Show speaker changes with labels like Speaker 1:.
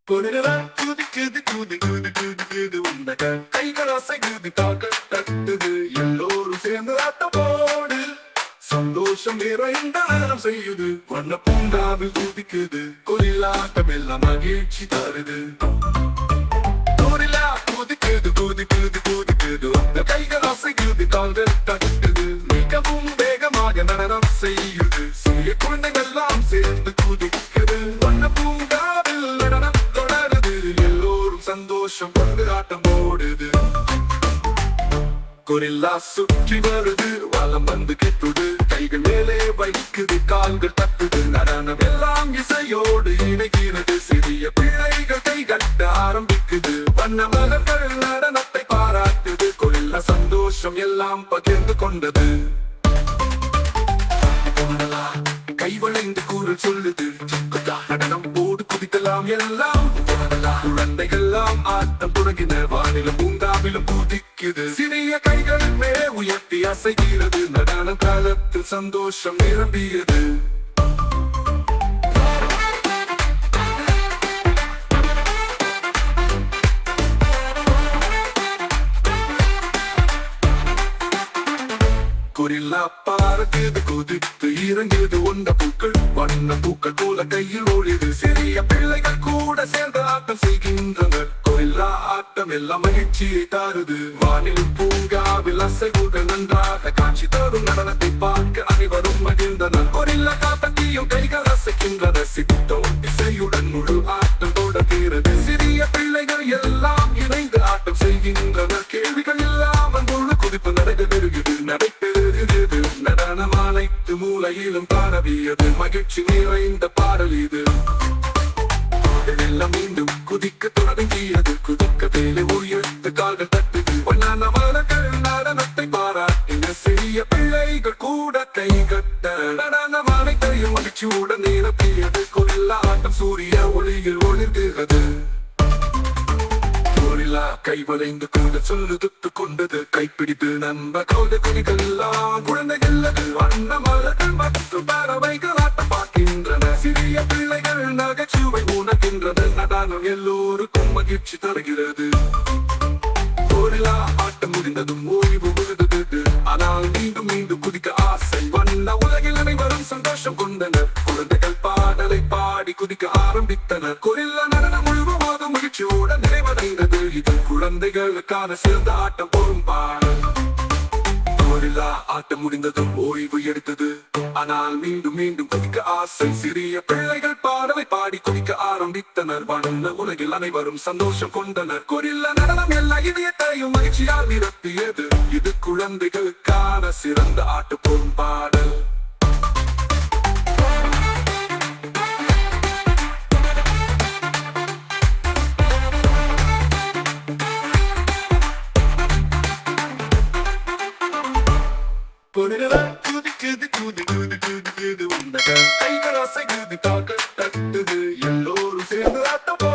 Speaker 1: பொருளெல்லாம் குதிக்குது குதி குதி குதி குதி உண்டக கைகள் அசைக்குது கால்கள் தட்டுது எல்லோரும் சேர்ந்து ஆட்டம் போடு சந்தோஷம் நிறைந்த நேரம் செய்யுது வண்ண பூங்காவில் குதிக்குது கொலிலாட்டம் எல்லாம் மகிழ்ச்சி தருது கொரில்லா குதிக்குது குதி குதி குதிக்குது அந்த கைகள் அசைக்குது கால்கள் தட்டுது மிகவும் வேகமாக நடனம் செய்யுது சிறிய குழந்தைகள் எல்லாம் சேர்ந்து குதிக்குது வண்ண பூங்காவில் நடனம் தொடருது எல்லோரும் சந்தோஷம் கொண்டு ஆட்டம் ஓடுது கொரில்லா சுற்றி வருது வலம் வந்து கெட்டுது கைகள் மேலே வைக்குது கால்கள் தட்டுது நடனம் எல்லாம் இசையோடு இணைகிறது சிறிய பிள்ளைகள் கை கட்ட ஆரம்பிக்குது வண்ண மலர்கள் நடனத்தை பாராட்டுது கொரில்லா சந்தோஷம் எல்லாம் பகிர்ந்து கொண்டது கை வளைந்து கூறல் சொல்லுது நடனம் போடு குதிக்கலாம் எல்லாம் குழந்தைகள் எல்லாம் ஆட்டம் தொடங்கின வானிலும் பூங்காவிலும் குதிக்குது சிறிய கைகள் மே உயர்த்தி அசைகிறது நடன காலத்தில் சந்தோஷம் நிரம்பியது கொரில்லா பறக்குது குதித்து இறங்கியது உண்ட பூக்கள் வண்ண பூக்கள் போல கையில் ஓடியது சிறிய பிள்ளைகள் கூட சேர்ந்து ஆட்டம் செய்கின்றனர் கொரில்லா ஆட்டம் எல்லாம் மகிழ்ச்சியை தருது வானில் பூங்காவில் அசைவுகள் நன்றாக காட்சி தரும் நடனத்தை பார்க்க அனைவரும் மகிழ்ந்தனர் கொரில்லா காத்தட்டியும் கைகள் அசைக்கின்றன சித்தம் இசையுடன் முழு ஆட்டம் தொடர்கிறது சிறிய பிள்ளைகள் எல்லாம் இணைந்து ஆட்டம் செய்கின்றனர் கேள்விகள் இல்லாமல் முழு குதிப்பு நடைபெறுகிறது நடைபெறுகிறது நடனம் அனைத்து மூலையிலும் பரவியது மகிழ்ச்சி நிறைந்த பாடல் இது எல்லாம் மீண்டும் குதிக்க தொடங்கியது குதிக்க வேலை உயர்த்து கால்கள் தட்டுது பொன்னான மலர்கள் நடனத்தை பாராட்டின சிறிய பிள்ளைகள் கூட கை கட்ட நடனம் அனைத்தையும் மகிழ்ச்சியுடன் நிரப்பியது கொரில்லா ஆட்டம் சூரிய ஒளியில் ஒளிர்கிறது கொரில்லா கை வளைந்து கூட சொல்லுதுட்டு கொண்டது கைப்பிடித்து நம்ப கௌத குதிகள் எல்லாம் குழந்தைகள் வண்ண மலர்கள் மற்றும் பறவைகள் ஆட்டம் பார்க்கின்றன சிறிய பிள்ளைகள் நகைச்சுவை உணர்கின்றது நடனம் எல்லோருக்கும் மகிழ்ச்சி தருகிறது கொரில்லா ஆட்டம் முடிந்ததும் ஓய்வு விழுந்தது ஆனால் மீண்டும் மீண்டும் குதிக்க ஆசை வண்ண உலகில் அனைவரும் சந்தோஷம் கொண்டனர் குழந்தைகள் பாடலை பாடி குதிக்க ஆரம்பித்தனர் கொரில்லா நடனம் முழுவதும் மகிழ்ச்சியுடன் நிறைவடைந்தது இது குழந்தைகளுக்கான சிறந்த ஆட்டம் போரும் பாடல் கொரில்லா ஆட்டம் முடிந்ததும் ஓய்வு எடுத்தது ஆனால் மீண்டும் மீண்டும் குதிக்க ஆசை சிறிய பிள்ளைகள் பாடலை பாடி குதிக்க ஆரம்பித்தனர் வண்ண உலகில் அனைவரும் சந்தோஷம் கொண்டனர் கொரில்லா நடனம் எல்லா இதயத்தையும் மகிழ்ச்சியால் நிரப்பியது இது குழந்தைகளுக்கான சிறந்த ஆட்டு போரும் பாடல் பொருளெல்லாம் குதிக்குது குதி குதி குதி குதி உண்டக கைகள் அசைக்குது கால்கள் தட்டுது